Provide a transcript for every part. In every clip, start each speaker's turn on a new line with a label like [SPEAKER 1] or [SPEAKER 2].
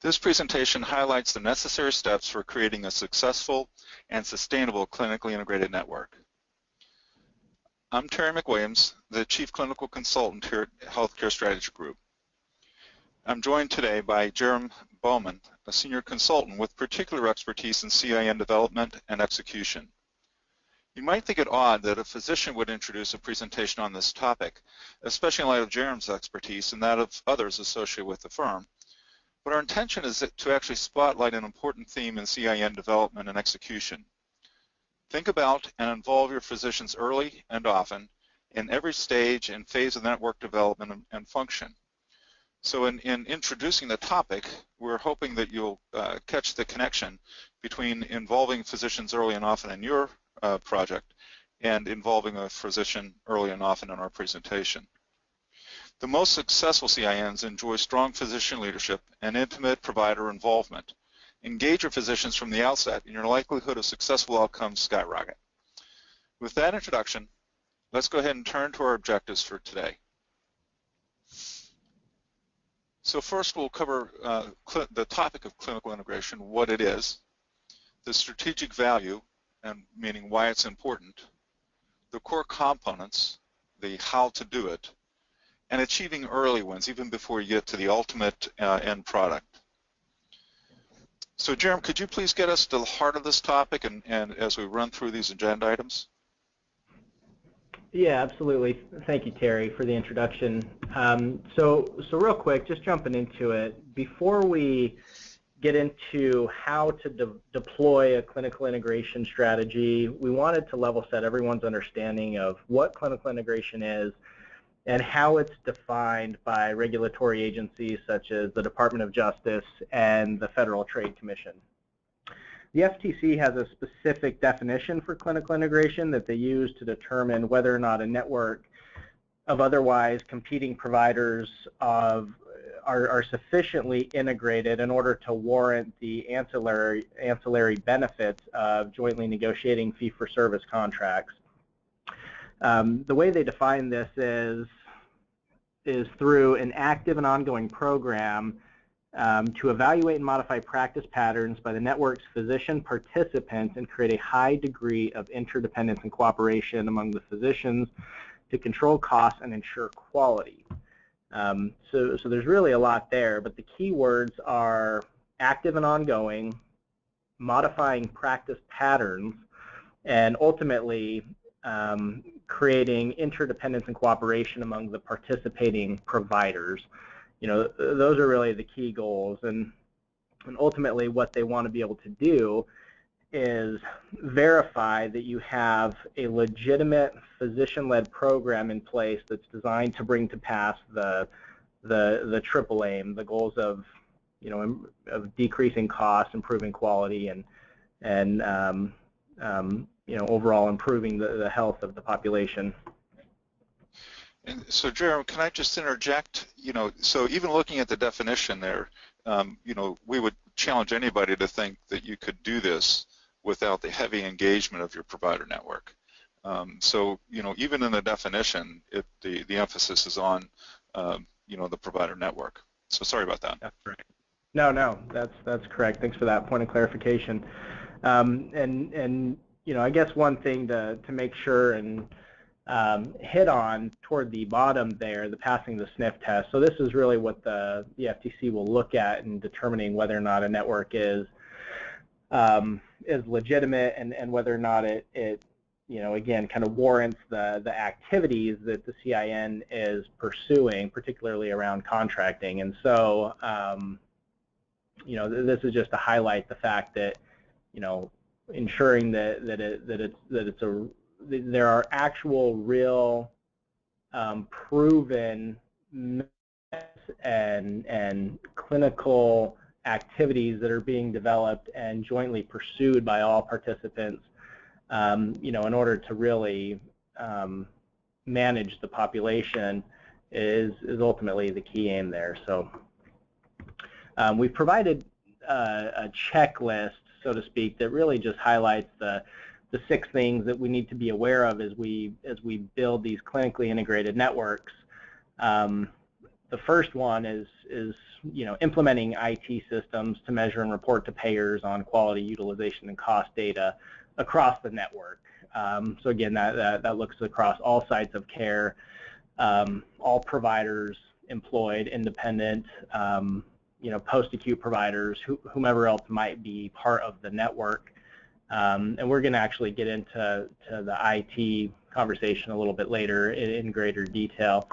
[SPEAKER 1] This presentation highlights the necessary steps for creating a successful and sustainable clinically integrated network. I'm Terry McWilliams, the Chief Clinical Consultant here at Healthcare Strategy Group. I'm joined today by Jerem Bowman, a Senior Consultant with particular expertise in CIN development and execution. You might think it odd that a physician would introduce a presentation on this topic, especially in light of Jerem's expertise and that of others associated with the firm. But our intention is to actually spotlight an important theme in CIN development and execution. Think about and involve your physicians early and often in every stage and phase of network development and function. So in introducing the topic, we're hoping that you'll catch the connection between involving physicians early and often in your project and involving a physician early and often in our presentation. The most successful CINs enjoy strong physician leadership and intimate provider involvement. Engage your physicians from the outset and your likelihood of successful outcomes skyrocket. With that introduction, let's go ahead and turn to our objectives for today. So first we'll cover the topic of clinical integration, what it is, the strategic value, and meaning why it's important, the core components, the how to do it, and achieving early wins even before you get to the ultimate end product. So Jerem, could you please get us to the heart of this topic and as we run through these agenda items?
[SPEAKER 2] Yeah, absolutely. Thank you, Terry, for the introduction. So real quick, just jumping into it, before we get into how to deploy a clinical integration strategy, we wanted to level set everyone's understanding of what clinical integration is and how it's defined by regulatory agencies such as the Department of Justice and the Federal Trade Commission. The FTC has a specific definition for clinical integration that they use to determine whether or not a network of otherwise competing providers are sufficiently integrated in order to warrant the ancillary benefits of jointly negotiating fee-for-service contracts. The way they define this is through an active and ongoing program to evaluate and modify practice patterns by the network's physician participants and create a high degree of interdependence and cooperation among the physicians to control costs and ensure quality. So there's really a lot there, but the key words are active and ongoing, modifying practice patterns, and ultimately creating interdependence and cooperation among the participating providers. You know, those are really the key goals, and ultimately what they want to be able to do is verify that you have a legitimate physician-led program in place that's designed to bring to pass the triple aim, the goals of, you know, of decreasing costs, improving quality, and you know, overall improving the health of the population.
[SPEAKER 1] And so, Jerem, can I just interject? You know, so even looking at the definition there, you know, we would challenge anybody to think that you could do this without the heavy engagement of your provider network. So, you know, even in the definition, the emphasis is on, you know, the provider network. So sorry about that.
[SPEAKER 2] That's right. No, that's correct. Thanks for that point of clarification. And you know, I guess one thing to make sure and hit on toward the bottom there, the passing the sniff test. So this is really what the FTC will look at in determining whether or not a network is legitimate and whether or not it you know, again, kind of warrants the activities that the CIN is pursuing, particularly around contracting. And so, you know, this is just to highlight the fact that, you know, ensuring that there are actual, real, proven and clinical activities that are being developed and jointly pursued by all participants, you know, in order to really manage the population is ultimately the key aim there. So we've provided a checklist, so to speak, that really just highlights the 6 things that we need to be aware of as we build these clinically integrated networks. The the first one is implementing IT systems to measure and report to payers on quality, utilization, and cost data across the network. So again, that looks across all sites of care, all providers employed, independent, post-acute providers, whomever else might be part of the network. And we're going to actually get into the IT conversation a little bit later in greater detail.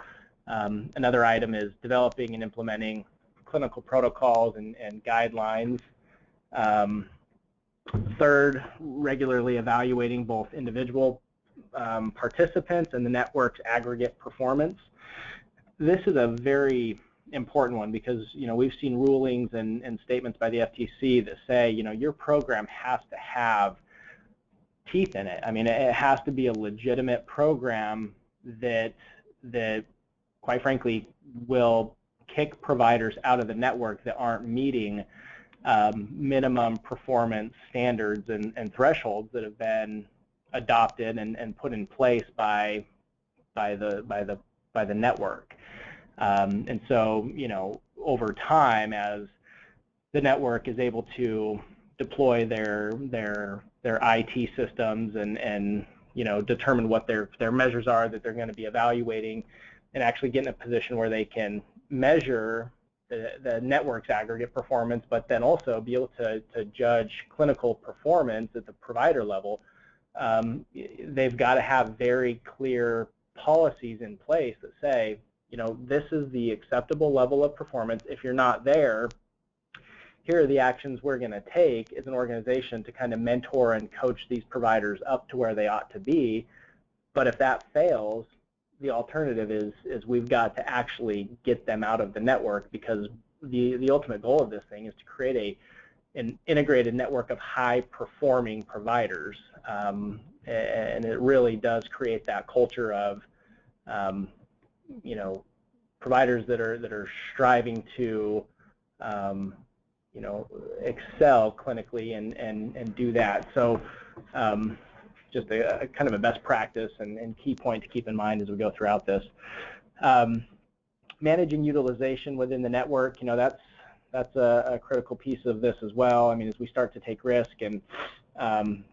[SPEAKER 2] Another item is developing and implementing clinical protocols and guidelines. Third, regularly evaluating both individual participants and the network's aggregate performance. This is a very important one because we've seen rulings and statements by the FTC that say your program has to have teeth in it. I mean, it has to be a legitimate program that quite frankly will kick providers out of the network that aren't meeting minimum performance standards and thresholds that have been adopted and put in place by the network. And so, over time, as the network is able to deploy their IT systems and determine what their measures are that they're going to be evaluating, and actually get in a position where they can measure the network's aggregate performance, but then also be able to judge clinical performance at the provider level, they've got to have very clear policies in place that say, this is the acceptable level of performance. If you're not there, here are the actions we're going to take as an organization to kind of mentor and coach these providers up to where they ought to be. But if that fails, the alternative is we've got to actually get them out of the network, because the ultimate goal of this thing is to create an integrated network of high-performing providers, and it really does create that culture of providers that are striving to excel clinically and do that. So just a kind of a best practice and key point to keep in mind as we go throughout this. Managing utilization within the network, that's a critical piece of this as well. I mean, as we start to take risk and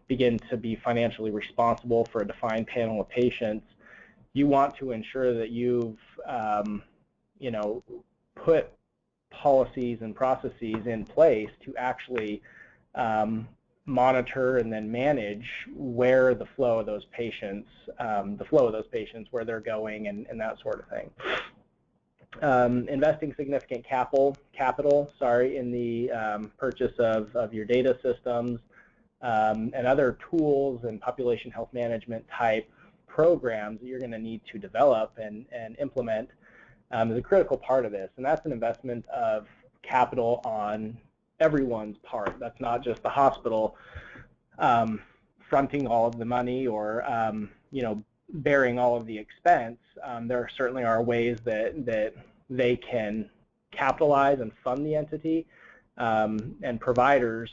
[SPEAKER 2] begin to be financially responsible for a defined panel of patients, you want to ensure that you've put policies and processes in place to actually monitor and then manage where the flow of those patients, where they're going, and that sort of thing. Investing significant capital, in the purchase of your data systems and other tools and population health management type programs that you're going to need to develop and implement is a critical part of this. And that's an investment of capital on everyone's part. That's not just the hospital fronting all of the money or bearing all of the expense. There certainly are ways that they can capitalize and fund the entity, and providers,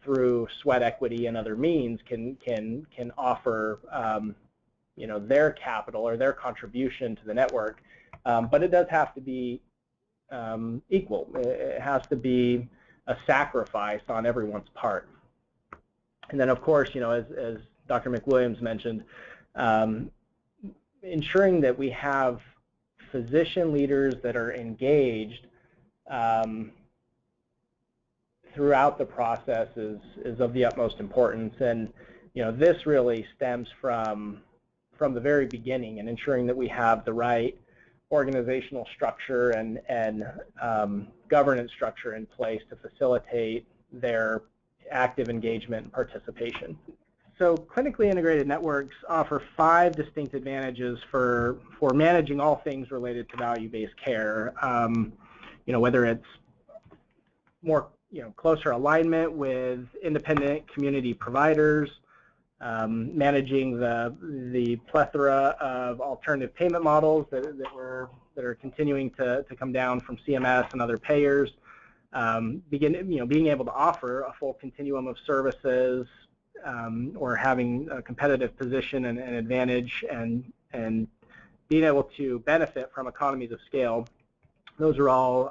[SPEAKER 2] through sweat equity and other means can offer their capital or their contribution to the network. But it does have to be equal. It has to be a sacrifice on everyone's part. And then, of course, as Dr. McWilliams mentioned, ensuring that we have physician leaders that are engaged throughout the process is of the utmost importance. And this really stems from the very beginning, and ensuring that we have the right organizational structure and governance structure in place to facilitate their active engagement and participation. So clinically integrated networks offer 5 distinct advantages for managing all things related to value-based care. Whether it's more closer alignment with independent community providers, managing the plethora of alternative payment models that are continuing to come down from CMS and other payers, being able to offer a full continuum of services, or having a competitive position and advantage, and being able to benefit from economies of scale Those are all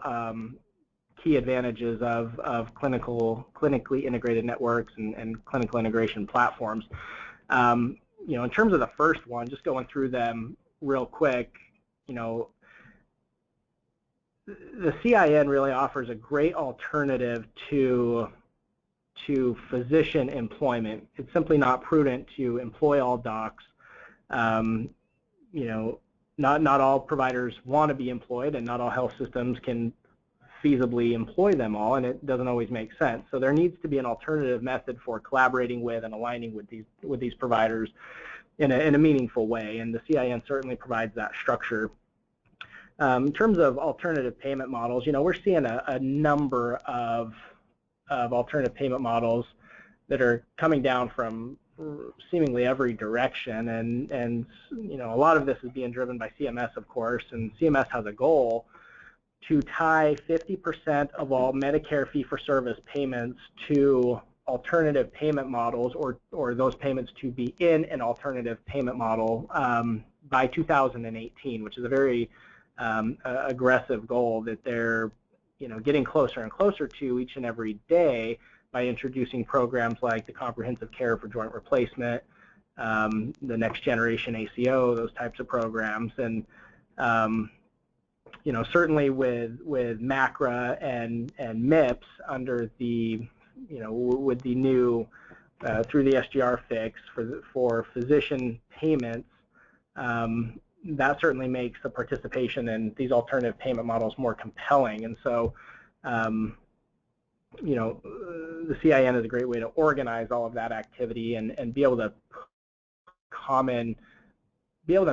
[SPEAKER 2] key advantages of clinically integrated networks and clinical integration platforms. In terms of the first one, just going through them real quick, the CIN really offers a great alternative to physician employment. It's simply not prudent to employ all docs. Not all providers want to be employed, and not all health systems can feasibly employ them all, and it doesn't always make sense. So there needs to be an alternative method for collaborating with and aligning with these providers in a meaningful way, and the CIN certainly provides that structure. In terms of alternative payment models, we're seeing a number of alternative payment models that are coming down from seemingly every direction, and a lot of this is being driven by CMS, of course, and CMS has a goal to tie 50% of all Medicare fee-for-service payments to alternative payment models, or those payments to be in an alternative payment model by 2018, which is a very aggressive goal that they're getting closer and closer to each and every day by introducing programs like the Comprehensive Care for Joint Replacement, the Next Generation ACO, those types of programs, and certainly with MACRA and MIPS under the with the new through the SGR fix for physician payments. That certainly makes the participation in these alternative payment models more compelling, and so the CIN is a great way to organize all of that activity and be able to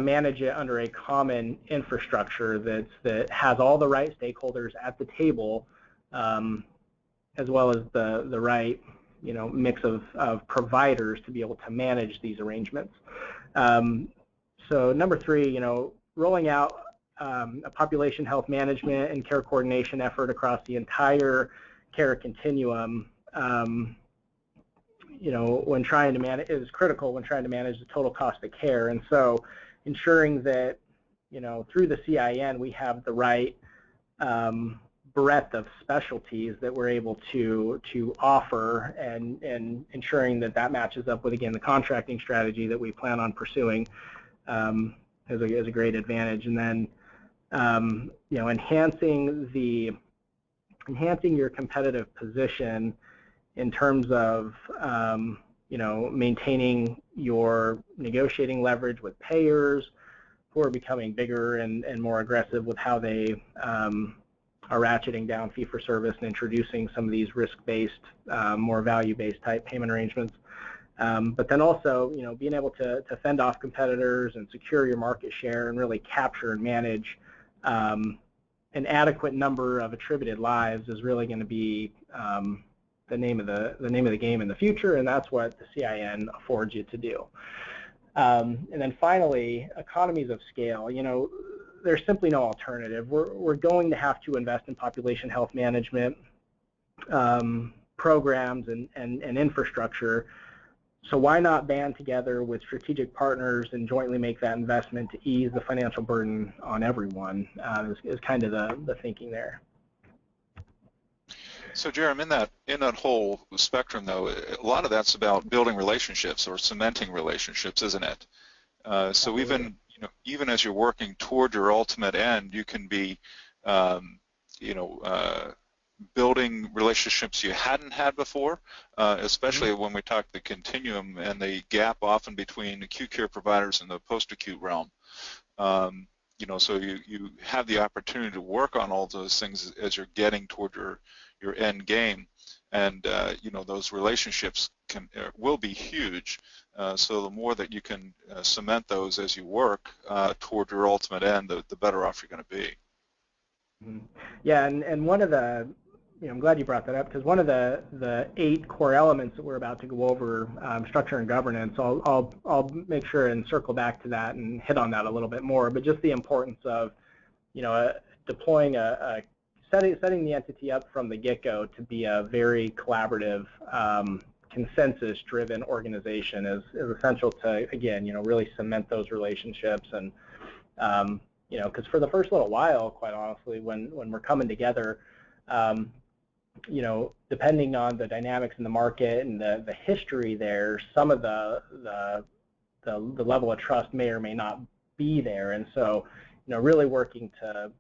[SPEAKER 2] manage it under a common infrastructure that has all the right stakeholders at the table, as well as the right mix of providers to be able to manage these arrangements. So number three, rolling out a population health management and care coordination effort across the entire care continuum, when trying to manage, is critical when trying to manage the total cost of care. And so ensuring that, through the CIN, we have the right breadth of specialties that we're able to offer, and ensuring that matches up with, again, the contracting strategy that we plan on pursuing is a great advantage. And then enhancing your competitive position in terms of maintaining your negotiating leverage with payers who are becoming bigger and more aggressive with how they are ratcheting down fee-for-service and introducing some of these risk-based, more value-based type payment arrangements. But then also, being able to fend off competitors and secure your market share and really capture and manage an adequate number of attributed lives is really going to be the name of the game in the future, and that's what the CIN affords you to do. And then finally, economies of scale. There's simply no alternative. We're going to have to invest in population health management programs and infrastructure. So why not band together with strategic partners and jointly make that investment to ease the financial burden on everyone, is kind of the thinking there.
[SPEAKER 1] So Jeremy, in that whole spectrum, though, a lot of that's about building relationships or cementing relationships, isn't it? So even as you're working toward your ultimate end, you can be building relationships you hadn't had before, especially when we talk the continuum and the gap often between acute care providers and the post-acute realm. So you have the opportunity to work on all those things as you're getting toward your end game, and those relationships will be huge. So the more that you can cement those as you work toward your ultimate end, the better off you're going to be.
[SPEAKER 2] Yeah, and one of the, I'm glad you brought that up, because one of the 8 core elements that we're about to go over, structure and governance, I'll make sure and circle back to that and hit on that a little bit more, but just the importance of, deploying setting the entity up from the get-go to be a very collaborative, consensus-driven organization is essential to, again, really cement those relationships and, because for the first little while, quite honestly, when we're coming together, depending on the dynamics in the market and the history there, some of the level of trust may or may not be there, and so really working to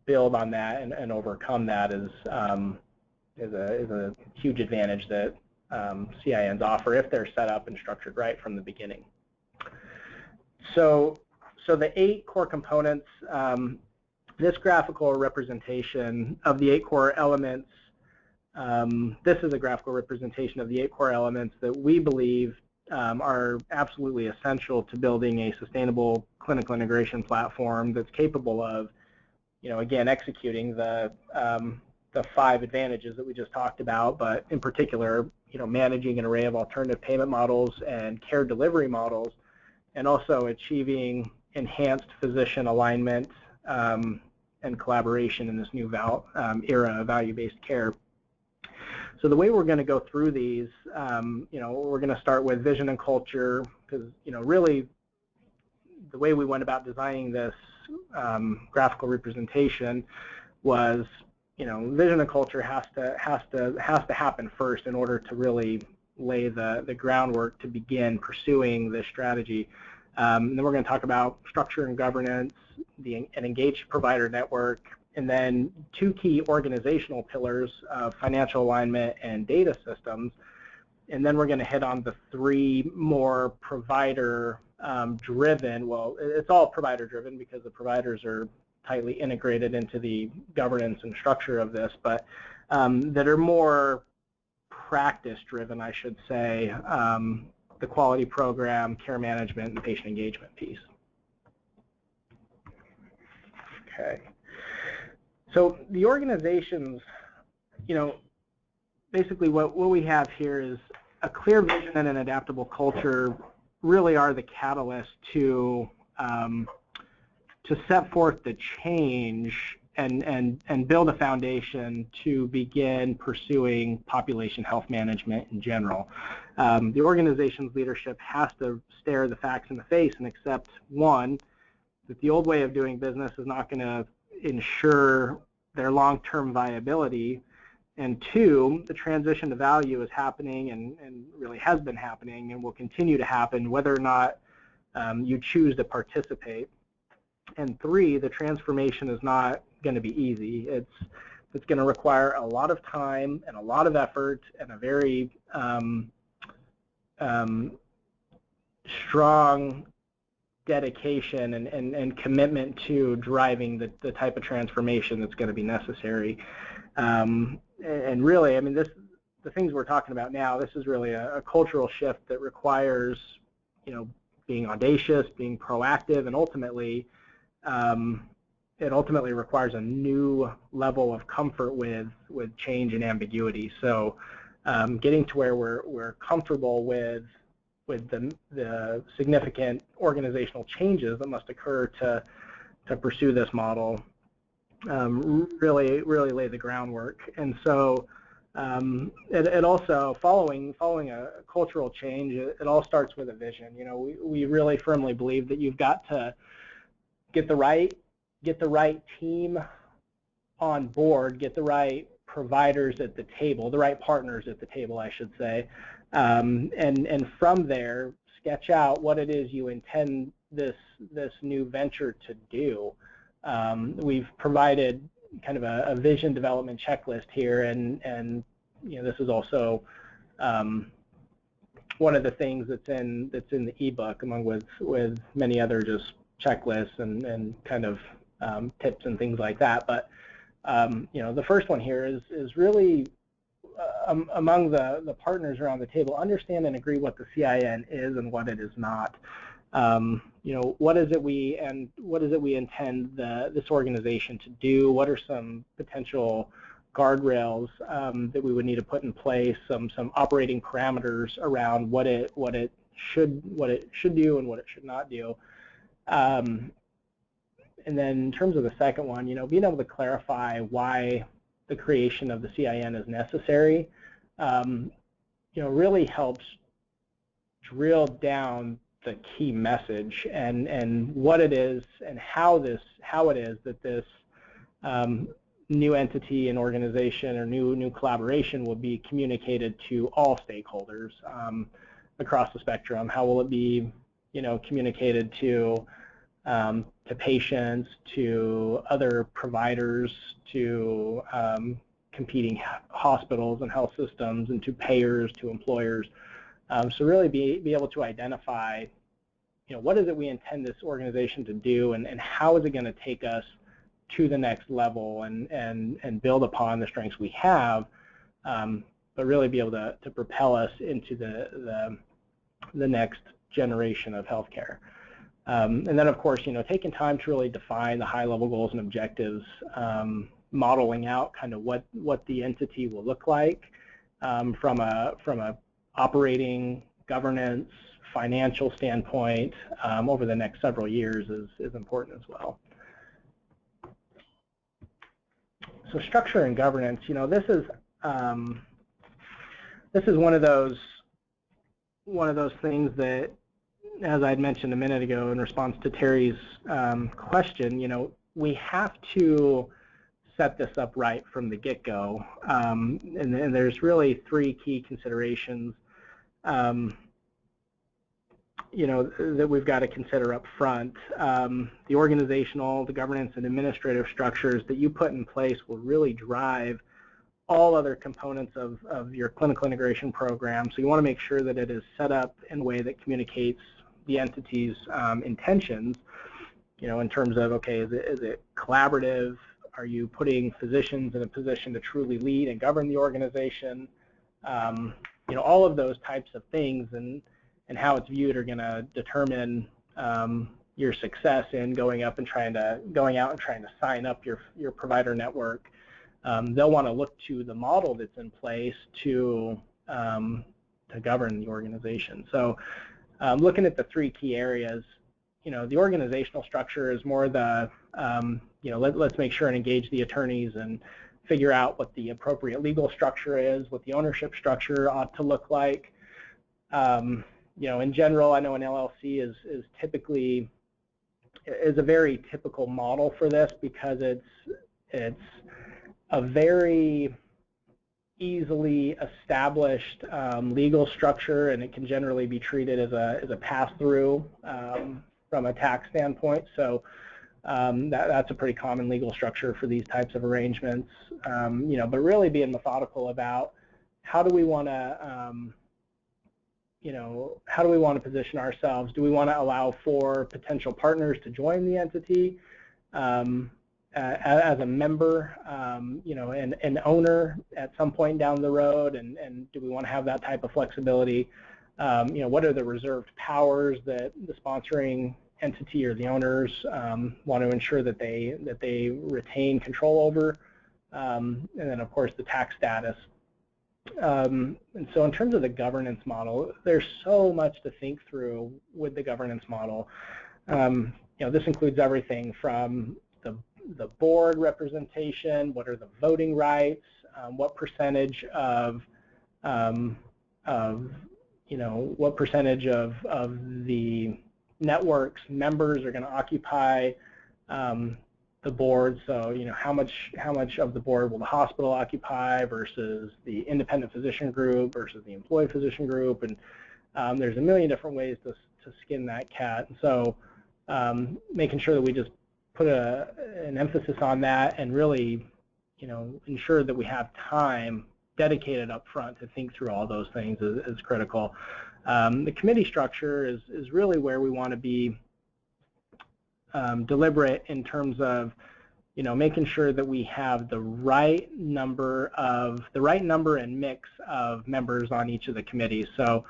[SPEAKER 2] build on that and overcome that is a huge advantage that CINs offer if they're set up and structured right from the beginning. So the 8 core components, this graphical representation of the 8 core elements, this is a graphical representation of the 8 core elements that we believe are absolutely essential to building a sustainable clinical integration platform that's capable of, again, executing the 5 advantages that we just talked about, but in particular, managing an array of alternative payment models and care delivery models, and also achieving enhanced physician alignment and collaboration in this new era of value-based care. So the way we're going to go through these, we're going to start with vision and culture, because really the way we went about designing this graphical representation was, vision and culture has to happen first in order to really lay the groundwork to begin pursuing this strategy. Then we're going to talk about structure and governance, an engaged provider network, and then 2 key organizational pillars of financial alignment and data systems. And then we're going to hit on the 3 more provider-driven, well, it's all provider-driven because the providers are tightly integrated into the governance and structure of this, but that are more practice-driven, I should say, the quality program, care management, and patient engagement piece. Okay. So the organizations, basically what we have here is a clear vision and an adaptable culture really are the catalyst to set forth the change and build a foundation to begin pursuing population health management in general. The organization's leadership has to stare the facts in the face and accept, 1, that the old way of doing business is not going to ensure their long-term viability, and 2, the transition to value is happening and really has been happening and will continue to happen whether or not you choose to participate. And 3, the transformation is not going to be easy. It's going to require a lot of time and a lot of effort and a very strong dedication and commitment to driving the type of transformation that's going to be necessary. And really, I mean, the things we're talking about now, this is really a cultural shift that requires, being audacious, being proactive, and ultimately, it ultimately requires a new level of comfort with change and ambiguity. So getting to where we're comfortable with the significant organizational changes that must occur to pursue this model really lay the groundwork. And so it also, following a cultural change, it all starts with a vision. We really firmly believe that you've got to get the right team on board, get the right providers at the table, the right partners at the table, I should say, and from there sketch out what it is you intend this new venture to do. We've provided kind of a vision development checklist here, and this is also one of the things that's in the ebook, among with many other just checklists and kind of tips and things like that. But the first one here is really among the partners around the table, understand and agree what the CIN is and what it is not. What is it we intend this organization to do? What are some potential guardrails that we would need to put in place? Some operating parameters around what it should do and what it should not do. And then in terms of the second one, being able to clarify why the creation of the CIN is necessary, really helps drill down the key message, and what it is and how it is that this new entity and organization or new collaboration will be communicated to all stakeholders across the spectrum. How will it be, communicated to patients, to other providers, to competing hospitals and health systems, and to payers, to employers. So really be able to identify, what is it we intend this organization to do, and how is it going to take us to the next level and build upon the strengths we have, but really be able to propel us into the next generation of healthcare. And then, of course, taking time to really define the high-level goals and objectives, modeling out kind of what the entity will look like from a operating, governance, financial standpoint over the next several years is important as well. So structure and governance, this is one of those things that, as I'd mentioned a minute ago in response to Terry's question, we have to set this up right from the get-go, and there's really three key considerations that we've got to consider up front. The organizational, the governance, and administrative structures that you put in place will really drive all other components of your clinical integration program. So you want to make sure that it is set up in a way that communicates the entity's intentions, in terms of, okay, is it collaborative? Are you putting physicians in a position to truly lead and govern the organization? All of those types of things and how it's viewed are going to determine your success in going out and trying to sign up your provider network. They'll want to look to the model that's in place to govern the organization. So looking at the three key areas, the organizational structure is more the, let's make sure and engage the attorneys and figure out what the appropriate legal structure is, what the ownership structure ought to look like. In general, I know an LLC is a very typical model for this because it's a very easily established legal structure, and it can generally be treated as a pass-through from a tax standpoint. So that's a pretty common legal structure for these types of arrangements. But really being methodical about how do we want to position ourselves? Do we want to allow for potential partners to join the entity as a member, an owner at some point down the road, and do we want to have that type of flexibility? What are the reserved powers that the sponsoring entity or the owners want to ensure that they retain control over? And then, of course, the tax status. And so in terms of the governance model, there's so much to think through with the governance model. This includes everything from the board representation, what are the voting rights, what percentage of the network's members are going to occupy the board. So how much of the board will the hospital occupy versus the independent physician group versus the employee physician group, and there's a million different ways to skin that cat. So making sure that we just put an emphasis on that and really ensure that we have time dedicated up front to think through all those things is critical. The committee structure is really where we want to be deliberate in terms of making sure that we have the right number and mix of members on each of the committees. So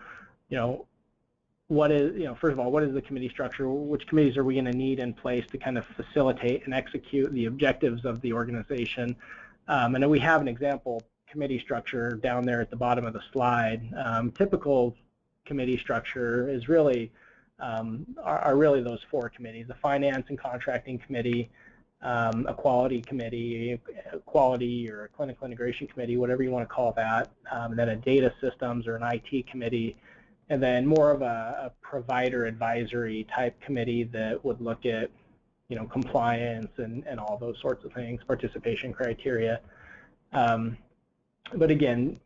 [SPEAKER 2] first of all, what is the committee structure? Which committees are we going to need in place to kind of facilitate and execute the objectives of the organization? And then we have an example committee structure down there at the bottom of the slide. Typical committee structure is really are really those four committees: the finance and contracting committee, a quality committee, quality or a clinical integration committee, whatever you want to call that, and then a data systems or an IT committee, and then more of a provider advisory type committee that would look at, compliance and all those sorts of things, participation criteria. But again,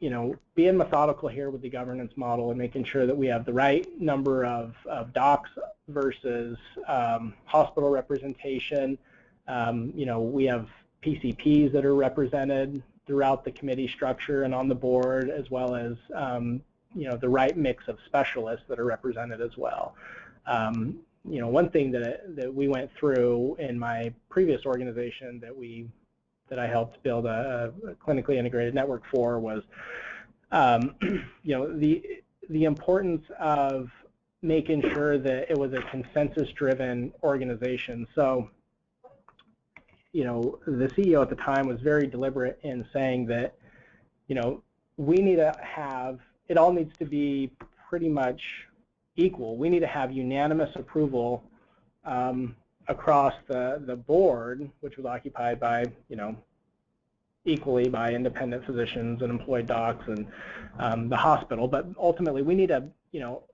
[SPEAKER 2] being methodical here with the governance model and making sure that we have the right number of docs versus hospital representation. We have PCPs that are represented throughout the committee structure and on the board, as well as the right mix of specialists that are represented as well. One thing that we went through in my previous organization that I helped build a clinically integrated network for was, the importance of making sure that it was a consensus-driven organization. So, the CEO at the time was very deliberate in saying that, we need to have, it all needs to be pretty much equal. We need to have unanimous approval across the board, which was occupied by, equally by independent physicians and employed docs and the hospital. But ultimately, we need to,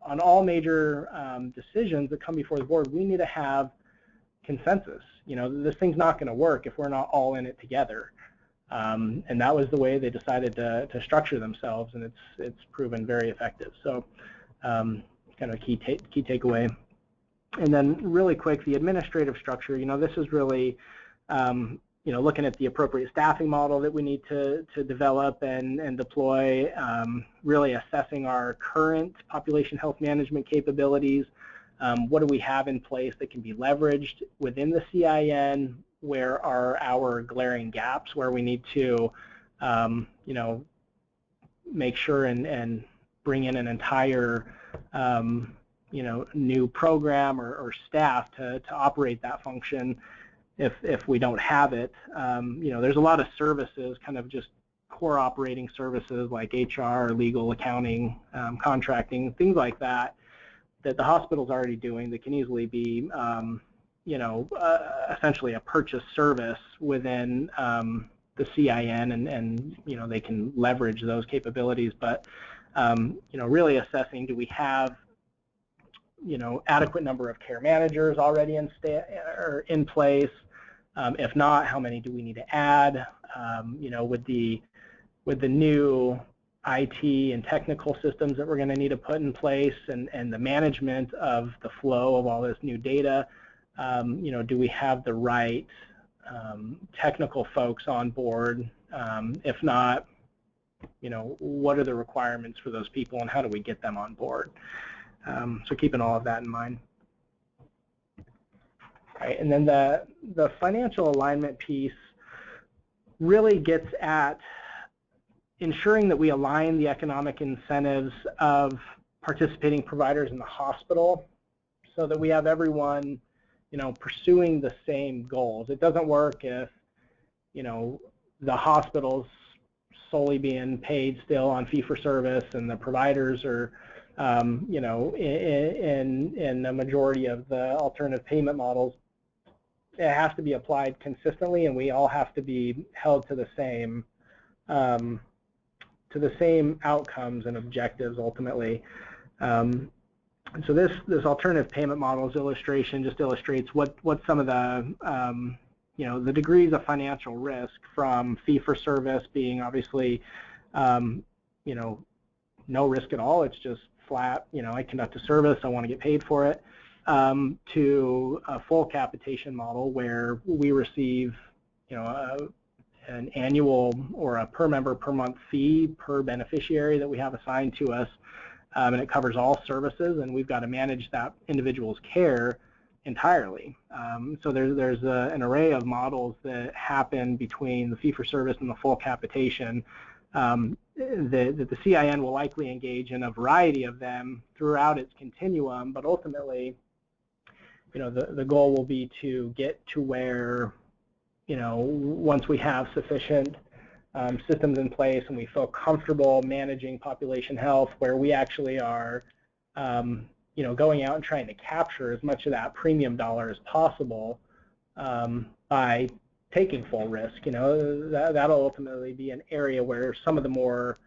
[SPEAKER 2] on all major decisions that come before the board, we need to have consensus. This thing's not going to work if we're not all in it together. And that was the way they decided to structure themselves, and it's proven very effective. So kind of a key takeaway. And then really quick, the administrative structure, this is really, looking at the appropriate staffing model that we need to develop and deploy, really assessing our current population health management capabilities. What do we have in place that can be leveraged within the CIN? Where are our glaring gaps where we need to, make sure and bring in an entire, new program or staff to operate that function if we don't have it. There's a lot of services, kind of just core operating services like HR, legal, accounting, contracting, things like that the hospital's already doing that can easily be, essentially a purchase service within the CIN, and they can leverage those capabilities. But really assessing, do we have adequate number of care managers already in place? If not, how many do we need to add? With the new IT and technical systems that we're going to need to put in place, and the management of the flow of all this new data, do we have the right technical folks on board? If not, what are the requirements for those people, and how do we get them on board? So keeping all of that in mind. All right, and then the financial alignment piece really gets at ensuring that we align the economic incentives of participating providers in the hospital so that we have everyone, pursuing the same goals. It doesn't work if, the hospital's solely being paid still on fee-for-service and the providers are, in the majority of the alternative payment models. It has to be applied consistently, and we all have to be held to the same outcomes and objectives ultimately. And so this alternative payment models illustration just illustrates what some of the the degrees of financial risk from fee-for-service being obviously no risk at all. It's just flat. I conduct a service. I want to get paid for it. To a full capitation model where we receive an annual or a per member per month fee per beneficiary that we have assigned to us, and it covers all services, and we've got to manage that individual's care entirely. So there's an array of models that happen between the fee-for-service and the full capitation that the CIN will likely engage in a variety of them throughout its continuum, but ultimately, the goal will be to get to where, once we have sufficient systems in place and we feel comfortable managing population health, where we actually are, going out and trying to capture as much of that premium dollar as possible by taking full risk. That'll ultimately be an area where some of the more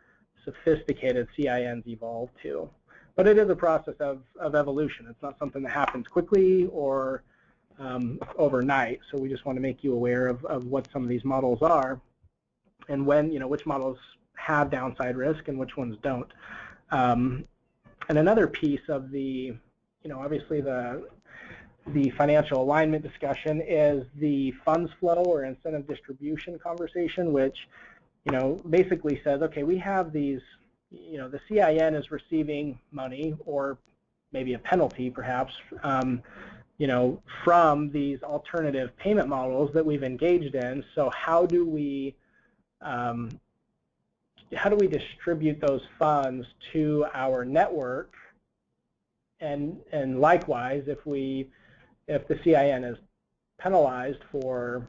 [SPEAKER 2] sophisticated CINs evolve to. But it is a process of evolution. It's not something that happens quickly or overnight. So we just want to make you aware of what some of these models are and when, which models have downside risk and which ones don't. And another piece of the, obviously the financial alignment discussion is the funds flow or incentive distribution conversation, which, basically says, okay, we have these, the CIN is receiving money or maybe a penalty perhaps, from these alternative payment models that we've engaged in. So how do we distribute those funds to our network? And likewise, if the CIN is penalized for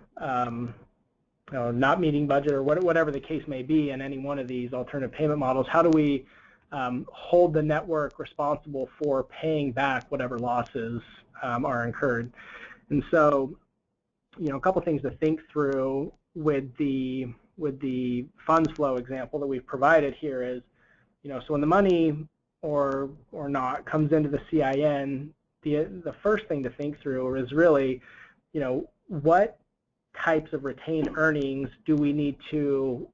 [SPEAKER 2] not meeting budget or whatever the case may be in any one of these alternative payment models, how do we hold the network responsible for paying back whatever losses are incurred? And so, a couple things to think through with the funds flow example that we've provided here is, so when the money or not comes into the CIN, the first thing to think through is really, what types of retained earnings do we need to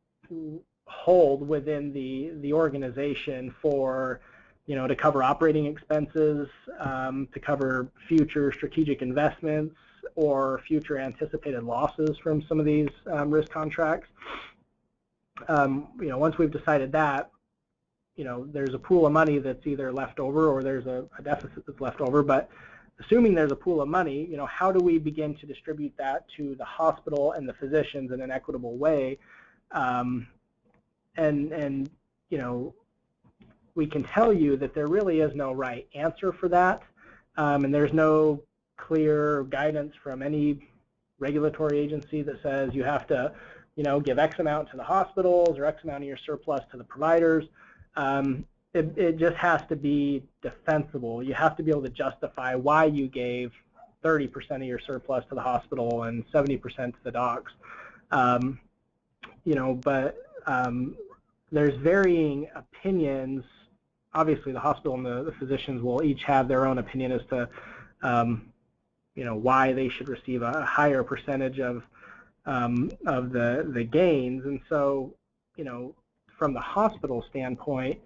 [SPEAKER 2] hold within the organization for, to cover operating expenses, to cover future strategic investments or future anticipated losses from some of these risk contracts. Once we've decided that, there's a pool of money that's either left over or there's a deficit that's left over. But assuming there's a pool of money, how do we begin to distribute that to the hospital and the physicians in an equitable way? And we can tell you that there really is no right answer for that, and there's no clear guidance from any regulatory agency that says you have to, give X amount to the hospitals or X amount of your surplus to the providers. It just has to be defensible. You have to be able to justify why you gave 30% of your surplus to the hospital and 70% to the docs. But there's varying opinions. Obviously, the hospital and the physicians will each have their own opinion as to, why they should receive a higher percentage of the gains. And so, from the hospital standpoint,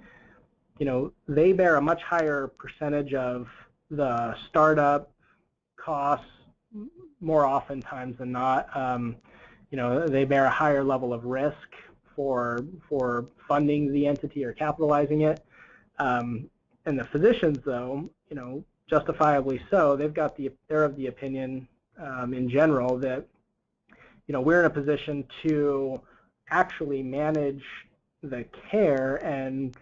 [SPEAKER 2] they bear a much higher percentage of the startup costs more oftentimes than not. They bear a higher level of risk for funding the entity or capitalizing it. And the physicians, though, justifiably so, they're of the opinion in general that, we're in a position to actually manage the care and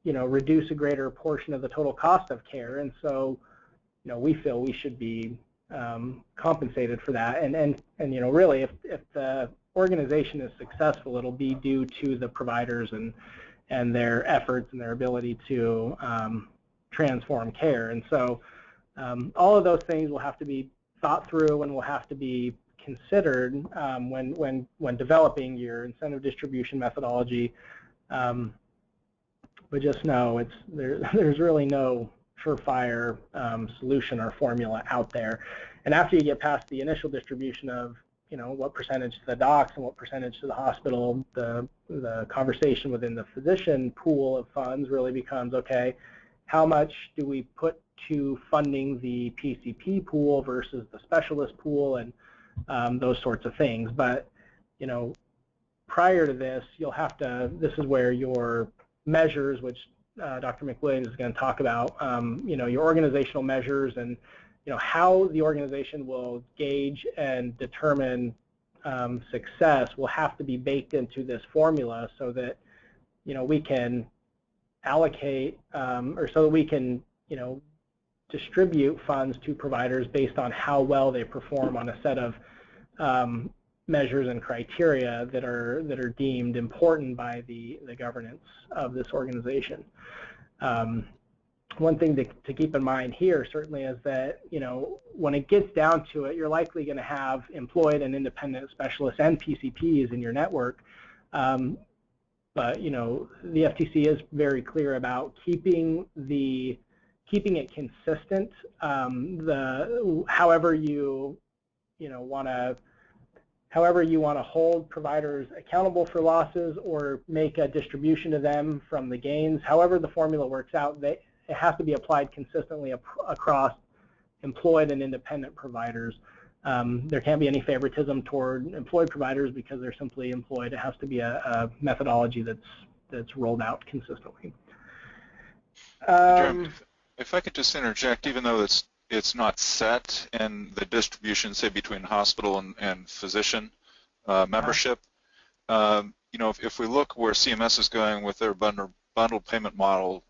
[SPEAKER 2] reduce a greater portion of the total cost of care, and so we feel we should be compensated for that. And really, if the organization is successful, it'll be due to the providers and their efforts and their ability to transform care. And so all of those things will have to be thought through and will have to be considered when developing your incentive distribution methodology. But just know there's really no surefire solution or formula out there. And after you get past the initial distribution of what percentage to the docs and what percentage to the hospital, the conversation within the physician pool of funds really becomes, okay, how much do we put to funding the PCP pool versus the specialist pool, and those sorts of things. But prior to this, this is where your measures, which Dr. McWilliams is going to talk about, your organizational measures and how the organization will gauge and determine success will have to be baked into this formula so that we can allocate or so that we can distribute funds to providers based on how well they perform on a set of measures and criteria that are deemed important by the governance of this organization. One thing to keep in mind here certainly is that when it gets down to it, you're likely going to have employed and independent specialists and PCPs in your network. but the FTC is very clear about keeping it consistent. However you want to hold providers accountable for losses or make a distribution to them from the gains, however the formula works out, it has to be applied consistently across employed and independent providers. There can't be any favoritism toward employed providers because they're simply employed. It has to be a methodology that's rolled out consistently.
[SPEAKER 1] Jeremy, if I could just interject, even though it's not set in the distribution, say between hospital and physician membership, if we look where CMS is going with their bundled payment model,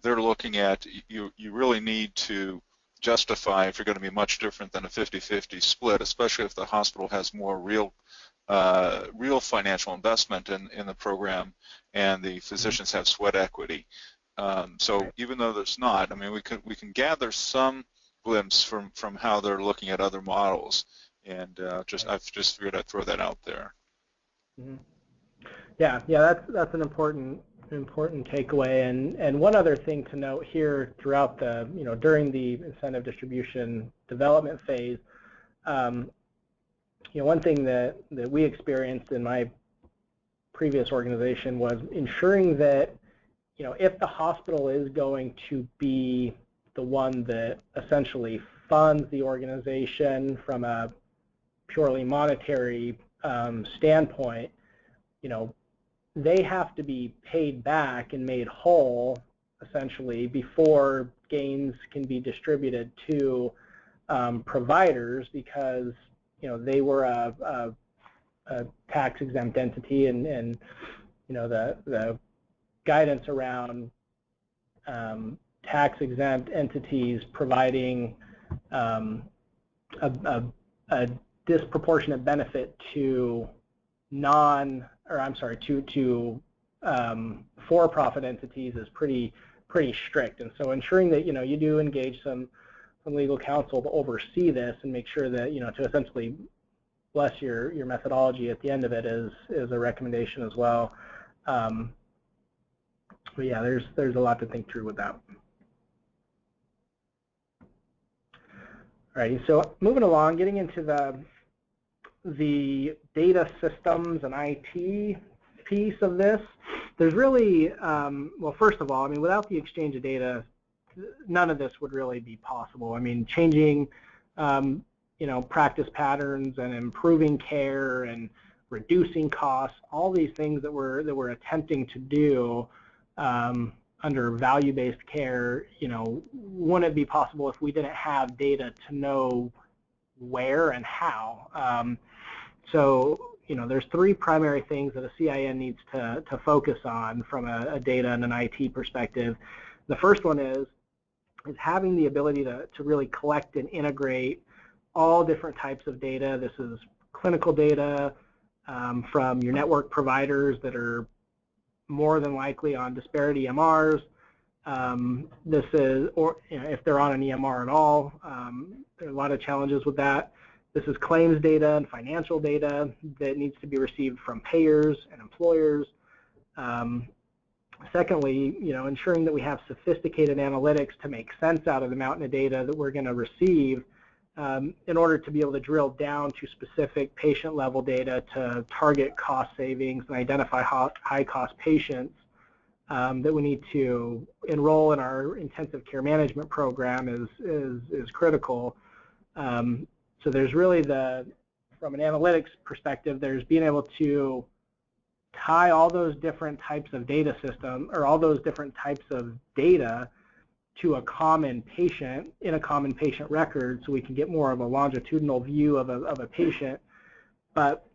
[SPEAKER 1] they're looking at you really need to justify if you're going to be much different than a 50-50 split, especially if the hospital has more real financial investment in the program and the physicians have sweat equity. So even though there's not, I mean, we can gather some glimpse from how they're looking at other models, and I've just figured I'd throw that out there.
[SPEAKER 2] Mm-hmm. Yeah, that's an important takeaway. And one other thing to note here throughout the during the incentive distribution development phase, one thing that we experienced in my previous organization was ensuring that if the hospital is going to be the one that essentially funds the organization from a purely monetary standpoint, they have to be paid back and made whole essentially before gains can be distributed to providers, because they were a tax-exempt entity, and the guidance around tax-exempt entities providing a disproportionate benefit to for-profit entities is pretty strict. And so ensuring that you do engage some legal counsel to oversee this and make sure that to essentially bless your methodology at the end of it is a recommendation as well. But yeah, there's a lot to think through with that. Alrighty, so moving along, getting into the data systems and IT piece of this, there's really, well, first of all, I mean, without the exchange of data, none of this would really be possible. I mean, changing, practice patterns and improving care and reducing costs, all these things that we're attempting to do under value-based care, wouldn't it be possible if we didn't have data to know where and how. So there's three primary things that a CIN needs to focus on from a data and an IT perspective. The first one is having the ability to really collect and integrate all different types of data. This is clinical data from your network providers that are more than likely on disparate EMRs. This is, or if they're on an EMR at all, there are a lot of challenges with that. This is claims data and financial data that needs to be received from payers and employers. Secondly, ensuring that we have sophisticated analytics to make sense out of the mountain of data that we're going to receive in order to be able to drill down to specific patient level data to target cost savings and identify high cost patients that we need to enroll in our intensive care management program is critical. So there's really from an analytics perspective, there's being able to tie all those different types of data system, or all those different types of data to a common patient in a common patient record, so we can get more of a longitudinal view of a patient. But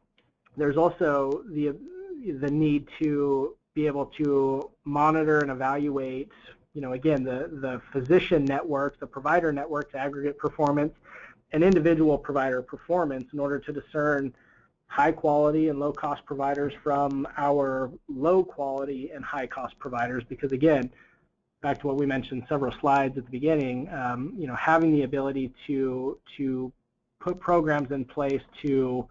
[SPEAKER 2] there's also the need to be able to monitor and evaluate, again, the physician networks, the provider networks, aggregate performance, and individual provider performance in order to discern high quality and low cost providers from our low quality and high cost providers. Because again, back to what we mentioned several slides at the beginning, having the ability to put programs in place to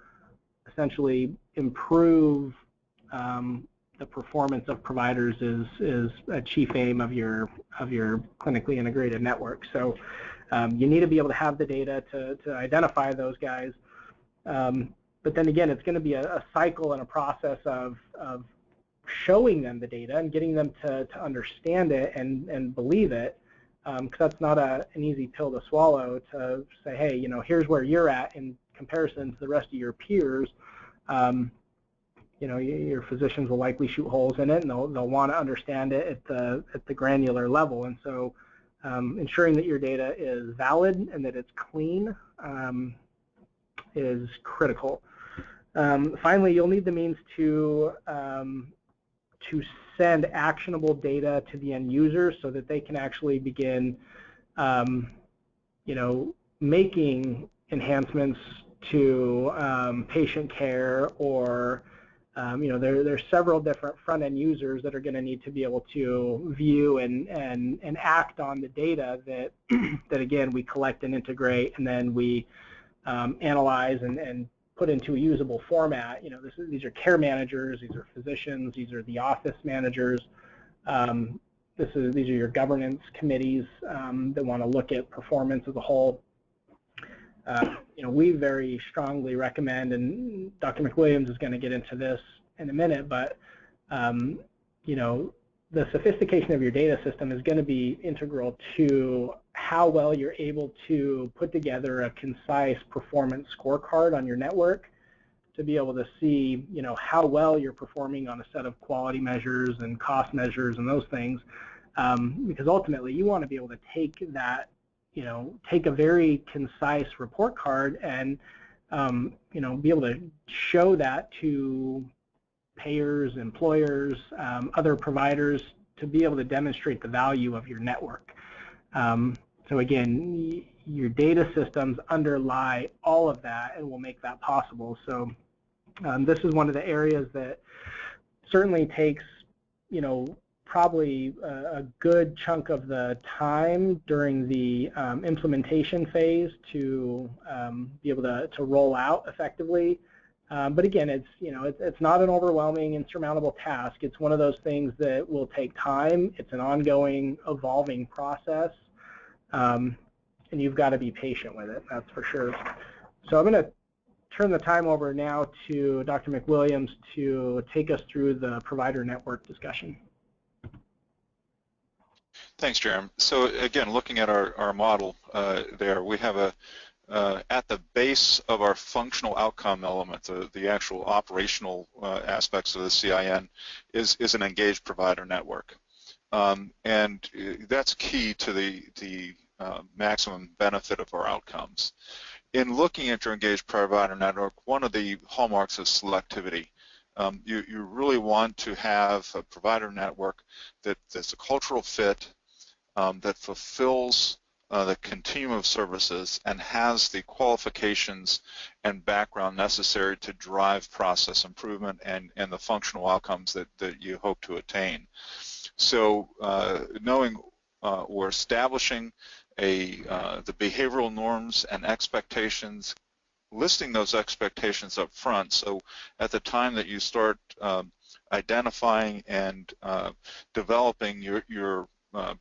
[SPEAKER 2] essentially improve the performance of providers is a chief aim of your clinically integrated network. So you need to be able to have the data to identify those guys. But then again, it's going to be a cycle and a process of showing them the data and getting them to understand it and believe it, because that's not an easy pill to swallow, to say, hey, you know, here's where you're at in comparison to the rest of your peers. You know, your physicians will likely shoot holes in it, and they'll want to understand it at the granular level. And so ensuring that your data is valid and that it's clean is critical. Finally, you'll need the means to send actionable data to the end user so that they can actually begin, you know, making enhancements to patient care, or you know, there's several different front-end users that are going to need to be able to view and act on the data that that again we collect and integrate, and then we analyze and put into a usable format. You know, these are care managers, these are physicians, these are the office managers. These are your governance committees that want to look at performance as a whole. You know, we very strongly recommend, and Dr. McWilliams is going to get into this in a minute, but you know, the sophistication of your data system is going to be integral to how well you're able to put together a concise performance scorecard on your network, to be able to see, you know, how well you're performing on a set of quality measures and cost measures and those things, because ultimately you want to be able to take that, you know, take a very concise report card and you know, be able to show that to payers, employers, other providers, to be able to demonstrate the value of your network. So again, your data systems underlie all of that and will make that possible. So this is one of the areas that certainly takes, you know, probably a good chunk of the time during the implementation phase to be able to roll out effectively. But again, it's, you know, it's not an overwhelming, insurmountable task. It's one of those things that will take time. It's an ongoing, evolving process, and you've got to be patient with it, that's for sure. So I'm going to turn the time over now to Dr. McWilliams to take us through the provider network discussion.
[SPEAKER 1] Thanks, Jeremy. So again, looking at our model there, we have at the base of our functional outcome element, the actual operational aspects of the CIN, is an engaged provider network. And that's key to the maximum benefit of our outcomes. In looking at your engaged provider network, one of the hallmarks is selectivity. You really want to have a provider network that's a cultural fit, that fulfills the continuum of services and has the qualifications and background necessary to drive process improvement and the functional outcomes that you hope to attain. So knowing or establishing the behavioral norms and expectations, listing those expectations up front, so at the time that you start identifying and developing your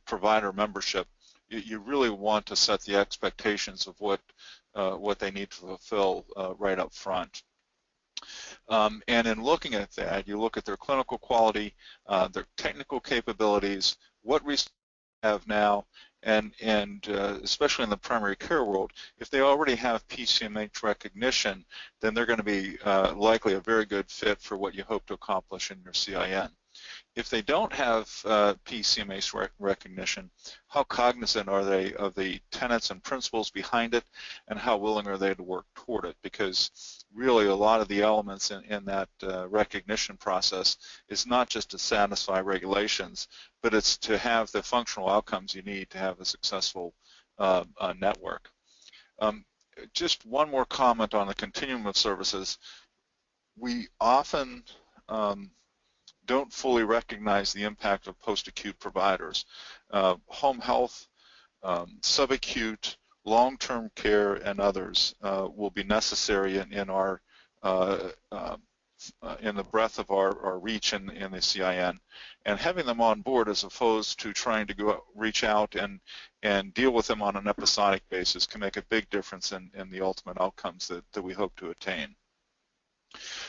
[SPEAKER 1] provider membership, you really want to set the expectations of what they need to fulfill right up front. And in looking at that, you look at their clinical quality, their technical capabilities, what resources they have now, and especially in the primary care world, if they already have PCMH recognition, then they're going to be likely a very good fit for what you hope to accomplish in your CIN. If they don't have PCMH recognition, how cognizant are they of the tenets and principles behind it, and how willing are they to work toward it? Because really a lot of the elements in that recognition process is not just to satisfy regulations, but it's to have the functional outcomes you need to have a successful network. Just one more comment on the continuum of services. We often don't fully recognize the impact of post-acute providers. Home health, subacute, long-term care, and others will be necessary in our in the breadth of our reach in the CIN, and having them on board as opposed to trying to reach out and deal with them on an episodic basis can make a big difference in the ultimate outcomes that we hope to attain.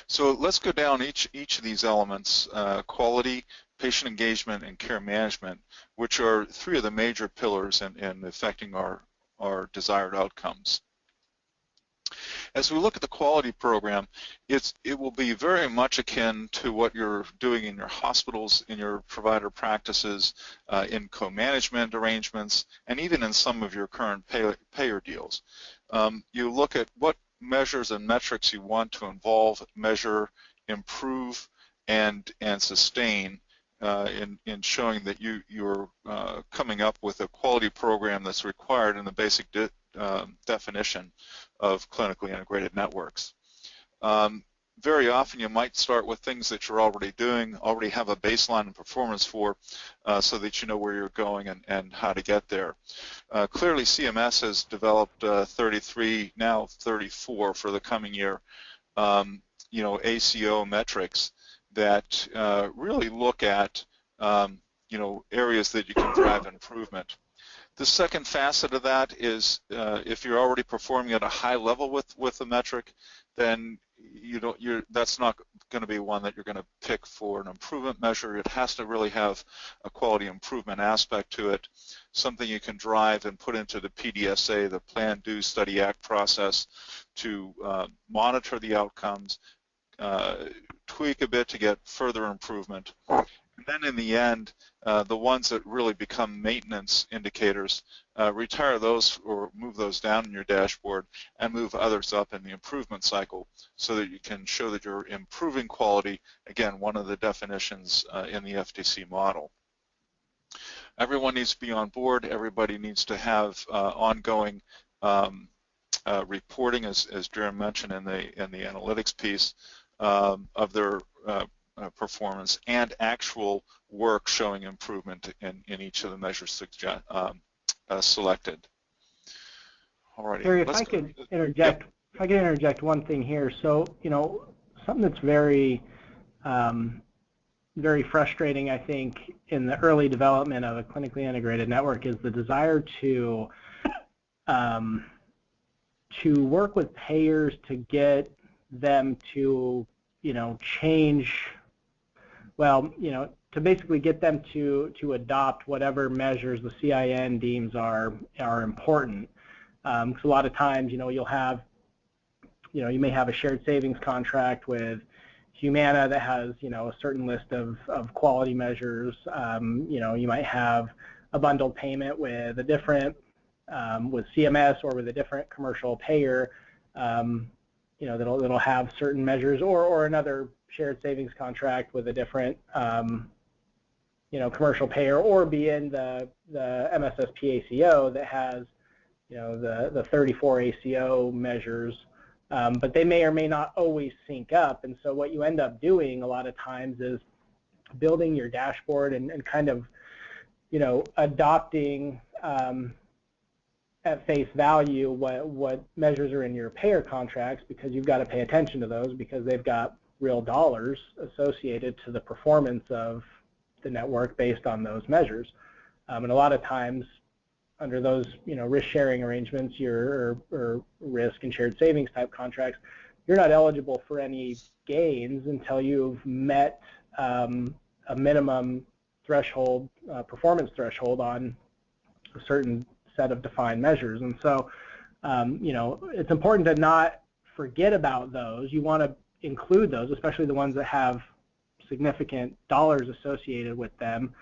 [SPEAKER 1] So let's go down each of these elements: quality, patient engagement, and care management, which are three of the major pillars in affecting our desired outcomes. As we look at the quality program, it will be very much akin to what you're doing in your hospitals, in your provider practices, in co-management arrangements, and even in some of your current payer deals. You look at what measures and metrics you want to involve, measure, improve, and sustain in showing that you're coming up with a quality program that's required in the basic definition of clinically integrated networks. Very often you might start with things that you're already doing, already have a baseline of performance for, so that you know where you're going and how to get there. Clearly CMS has developed 33, now 34 for the coming year, ACO metrics that really look at areas that you can drive improvement. The second facet of that is if you're already performing at a high level with the metric, then that's not going to be one that you're going to pick for an improvement measure. It has to really have a quality improvement aspect to it, something you can drive and put into the PDSA, the Plan, Do, Study, Act process to monitor the outcomes, tweak a bit to get further improvement. And then in the end, the ones that really become maintenance indicators, retire those or move those down in your dashboard and move others up in the improvement cycle so that you can show that you're improving quality, again, one of the definitions in the FTC model. Everyone needs to be on board. Everybody needs to have ongoing reporting, as Jerem mentioned in the analytics piece, of their performance and actual work showing improvement in each of the measures selected. Alrighty.
[SPEAKER 2] Terry, if I could interject,
[SPEAKER 1] yep.
[SPEAKER 2] If I could interject one thing here. So, something that's very, very frustrating, I think, in the early development of a clinically integrated network is the desire to work with payers to get them to, change. Well, to basically get them to adopt whatever measures the CIN deems are important. Because a lot of times, you'll have, you may have a shared savings contract with Humana that has, a certain list of quality measures. You might have a bundled payment with a different, with CMS or with a different commercial payer, that'll have certain measures, or another shared savings contract with a different, commercial payer, or be in the MSSP ACO that has, the 34 ACO measures, but they may or may not always sync up. And so what you end up doing a lot of times is building your dashboard and kind of, adopting at face value what measures are in your payer contracts, because you've got to pay attention to those because they've got real dollars associated to the performance of the network based on those measures. And a lot of times under those, risk-sharing arrangements, or risk and shared savings type contracts, you're not eligible for any gains until you've met a minimum threshold, performance threshold on a certain set of defined measures. And so, it's important to not forget about those. You want to include those, especially the ones that have significant dollars associated with them,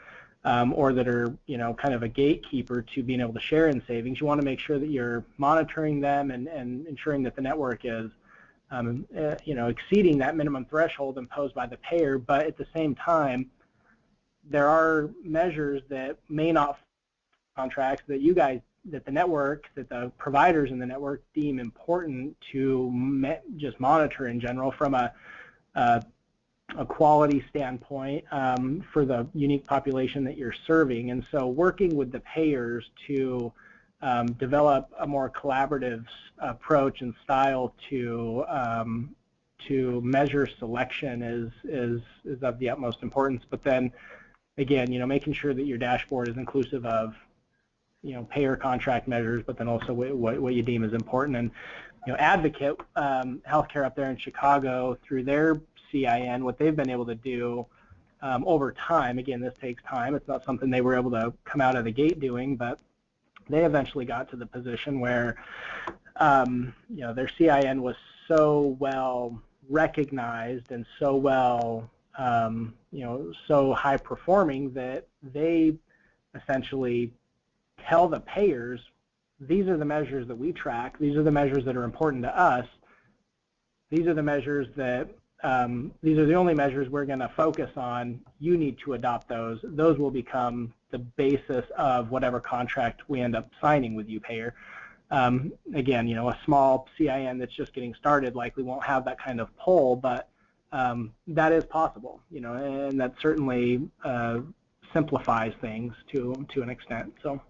[SPEAKER 2] or that are, kind of a gatekeeper to being able to share in savings. You want to make sure that you're monitoring them and ensuring that the network is, exceeding that minimum threshold imposed by the payer. But at the same time, there are measures that may not contracts that that the network, that the providers in the network deem important to just monitor in general from a quality standpoint for the unique population that you're serving. And so working with the payers to develop a more collaborative approach and style to measure selection is of the utmost importance. But then again, making sure that your dashboard is inclusive of payer contract measures, but then also what you deem is important. And Advocate Healthcare up there in Chicago, through their CIN, what they've been able to do over time, again, this takes time. It's not something they were able to come out of the gate doing, but they eventually got to the position where their CIN was so well recognized and so well, so high performing that they essentially tell the payers, these are the measures that we track, these are the measures that are important to us, these are the measures that, these are the only measures we're going to focus on, you need to adopt those. Those will become the basis of whatever contract we end up signing with you, payer. Again, a small CIN that's just getting started likely won't have that kind of pull, but that is possible, and that certainly simplifies things to an extent. So.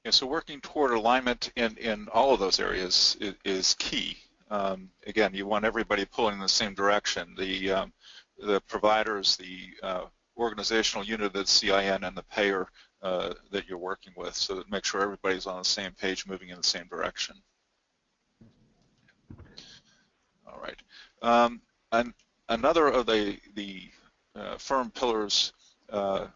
[SPEAKER 1] Yeah, so working toward alignment in all of those areas is key. Again, you want everybody pulling in the same direction. The providers, the organizational unit of the CIN, and the payer that you're working with, so that make sure everybody's on the same page, moving in the same direction. All right. And another of the firm pillars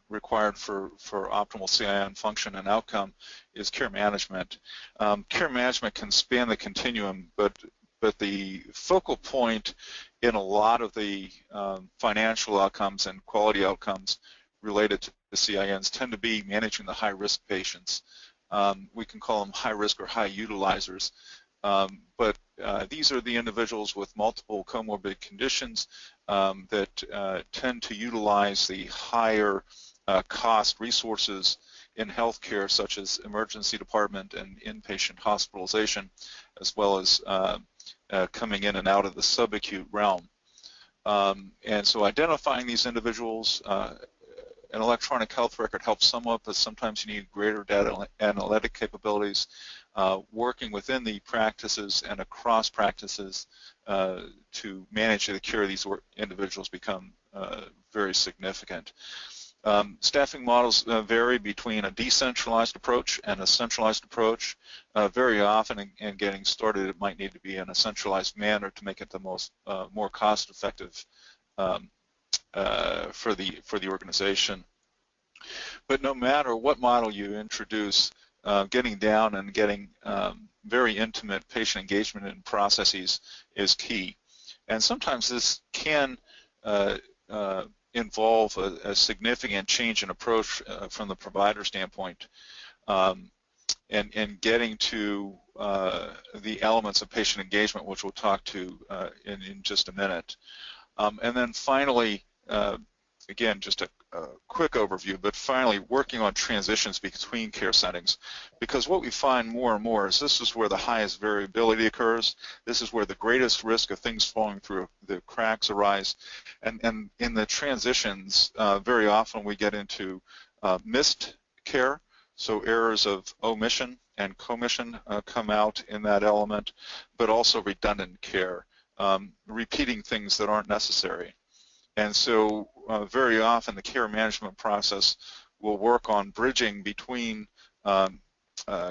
[SPEAKER 1] required for optimal CIN function and outcome is care management. Care management can span the continuum, but the focal point in a lot of the financial outcomes and quality outcomes related to the CINs tend to be managing the high-risk patients. We can call them high-risk or high utilizers, but these are the individuals with multiple comorbid conditions that tend to utilize the higher cost resources in healthcare, such as emergency department and inpatient hospitalization, as well as coming in and out of the subacute realm. And so identifying these individuals, an electronic health record helps somewhat, but sometimes you need greater data analytic capabilities. Working within the practices and across practices to manage the care of these individuals become very significant. Staffing models vary between a decentralized approach and a centralized approach. Very often in getting started, it might need to be in a centralized manner to make it the most more cost-effective for the organization. But no matter what model you introduce, getting down and getting very intimate patient engagement in processes is key. And sometimes this can involve a significant change in approach from the provider standpoint, and getting to the elements of patient engagement, which we'll talk to in just a minute. And then finally, again, just a quick overview, but finally working on transitions between care settings, because what we find more and more is this is where the highest variability occurs. This is where the greatest risk of things falling through the cracks arise, and in the transitions, very often we get into missed care, so errors of omission and commission come out in that element, but also redundant care, repeating things that aren't necessary. And so very often the care management process will work on bridging between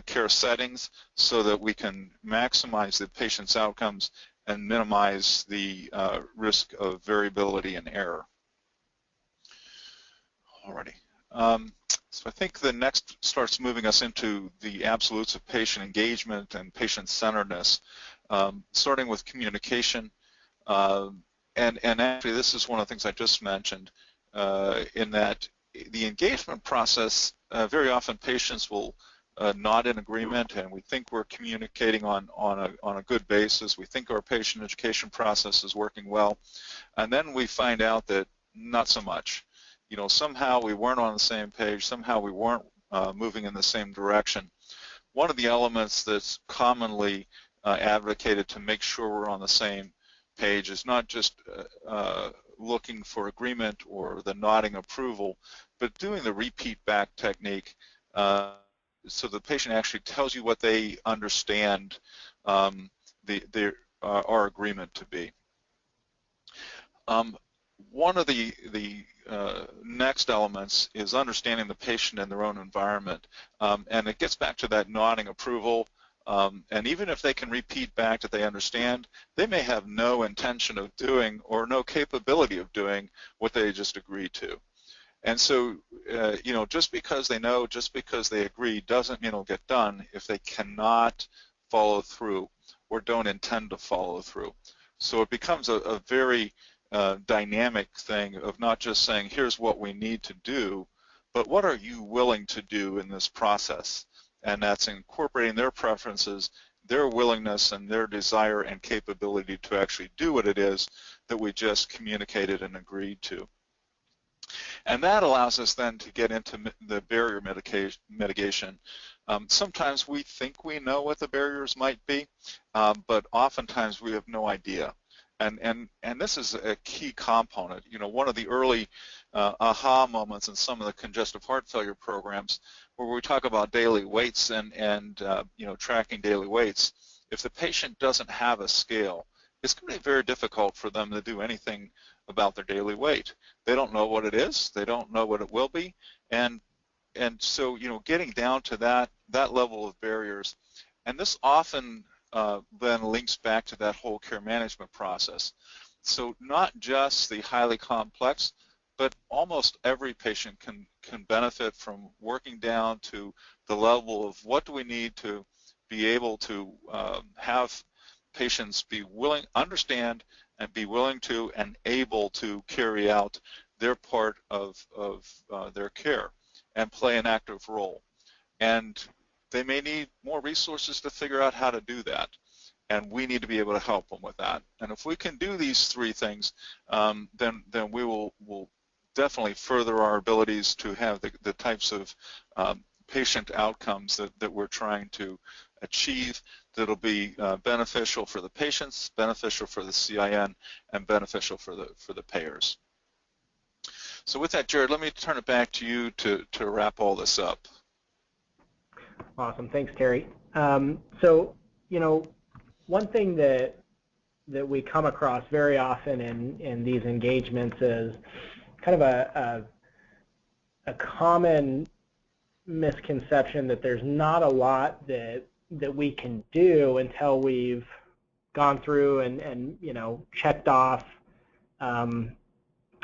[SPEAKER 1] care settings so that we can maximize the patient's outcomes and minimize the risk of variability and error. Alrighty. So I think the next starts moving us into the absolutes of patient engagement and patient-centeredness, starting with communication. And actually, this is one of the things I just mentioned, in that the engagement process, very often patients will nod in agreement, and we think we're communicating on a good basis. We think our patient education process is working well, and then we find out that not so much. Somehow we weren't on the same page. Somehow we weren't moving in the same direction. One of the elements that's commonly advocated to make sure we're on the same page is not just looking for agreement or the nodding approval, but doing the repeat back technique, so the patient actually tells you what they understand. our agreement to be. One of the next elements is understanding the patient and their own environment, and it gets back to that nodding approval. And even if they can repeat back that they understand, they may have no intention of doing or no capability of doing what they just agreed to. And so, you know, just because they know, just because they agree, doesn't mean it'll get done if they cannot follow through or don't intend to follow through. So it becomes a very dynamic thing of not just saying, here's what we need to do, but what are you willing to do in this process? And that's incorporating their preferences, their willingness, and their desire and capability to actually do what it is that we just communicated and agreed to. And that allows us then to get into the barrier mitigation. Sometimes we think we know what the barriers might be, but oftentimes we have no idea. And this is a key component. You know, one of the early aha moments in some of the congestive heart failure programs, where we talk about daily weights and you know, tracking daily weights. If the patient doesn't have a scale, it's going to be very difficult for them to do anything about their daily weight. They don't know what it is. They don't know what it will be, and so, you know, getting down to that level of barriers, and this often then links back to that whole care management process. So not just the highly complex, but almost every patient can benefit from working down to the level of what do we need to be able to have patients be willing, understand, and be willing to and able to carry out their part of their care and play an active role. And they may need more resources to figure out how to do that, and we need to be able to help them with that. And if we can do these three things, then we will definitely further our abilities to have the types of patient outcomes that we're trying to achieve, that'll be beneficial for the patients, beneficial for the CIN, and beneficial for the payers. So with that, Jared, let me turn it back to you to wrap all this up.
[SPEAKER 2] Awesome. Thanks, Terry. So, you know, one thing that we come across very often in these engagements is kind of a common misconception that there's not a lot that we can do until we've gone through and you know, checked off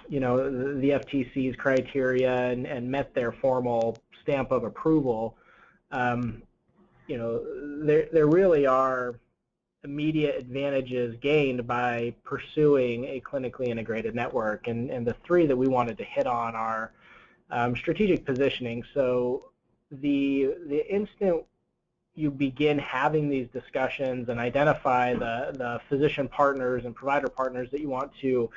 [SPEAKER 2] you know, the FTC's criteria and met their formal stamp of approval. You know, there really are immediate advantages gained by pursuing a clinically integrated network, and the three that we wanted to hit on are strategic positioning. So the instant you begin having these discussions and identify the physician partners and provider partners that you want to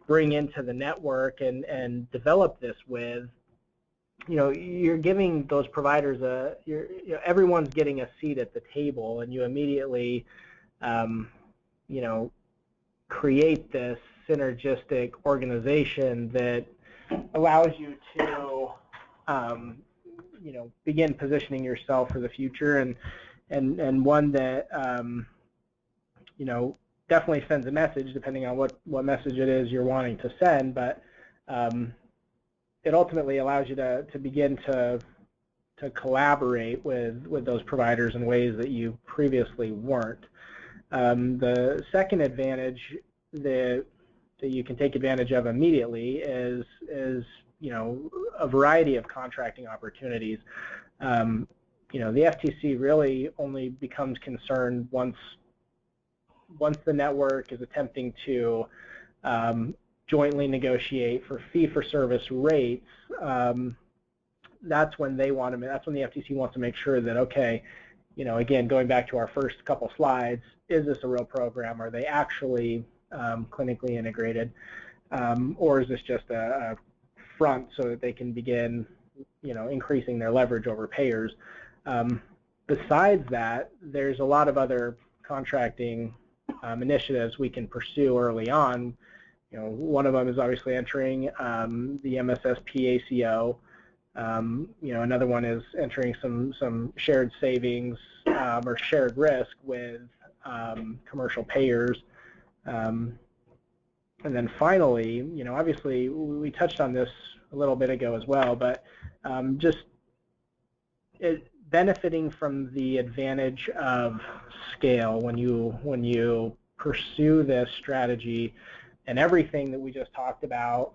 [SPEAKER 2] bring into the network and develop this with, you know, you're giving those providers you know, everyone's getting a seat at the table, and you immediately, you know, create this synergistic organization that allows you to, you know, begin positioning yourself for the future, and one that, you know, definitely sends a message depending on what message it is you're wanting to send, but it ultimately allows you to begin to collaborate with those providers in ways that you previously weren't. The second advantage that you can take advantage of immediately is you know, a variety of contracting opportunities. You know, the FTC really only becomes concerned once the network is attempting to jointly negotiate for fee-for-service rates. That's when they want to. That's when the FTC wants to make sure that, okay, you know, again, going back to our first couple slides, is this a real program? Are they actually clinically integrated, or is this just a front so that they can begin, you know, increasing their leverage over payers? Besides that, there's a lot of other contracting initiatives we can pursue early on. You know, one of them is obviously entering the MSSP ACO. You know, another one is entering some shared savings or shared risk with commercial payers. And then finally, obviously we touched on this a little bit ago as well, but just benefiting from the advantage of scale when you pursue this strategy, and everything that we just talked about,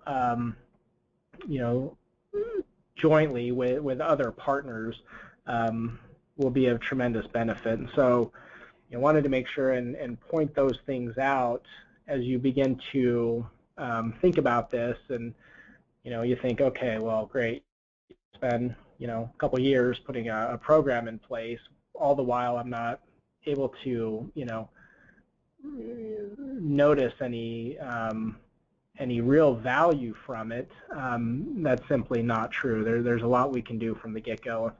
[SPEAKER 2] jointly with other partners will be of tremendous benefit. And so I wanted to make sure and point those things out as you begin to think about this, and you think, okay, well, great, spend a couple years putting a program in place, all the while I'm not able to notice any real value from it. That's simply not true. There's a lot we can do from the get-go.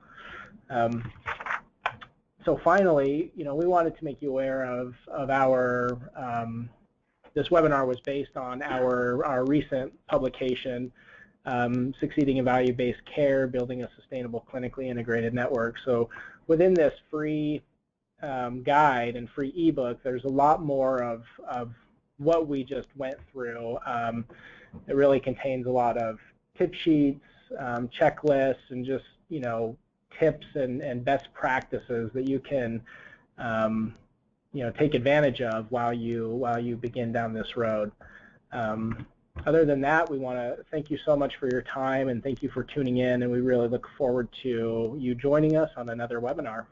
[SPEAKER 2] So finally, we wanted to make you aware of our this webinar was based on our recent publication, Succeeding in Value-Based Care, Building a Sustainable Clinically Integrated Network. So within this free guide and free ebook, there's a lot more of what we just went through. It really contains a lot of tip sheets, checklists, and just tips and best practices that you can take advantage of while you begin down this road. Other than that, we want to thank you so much for your time, and thank you for tuning in, and we really look forward to you joining us on another webinar.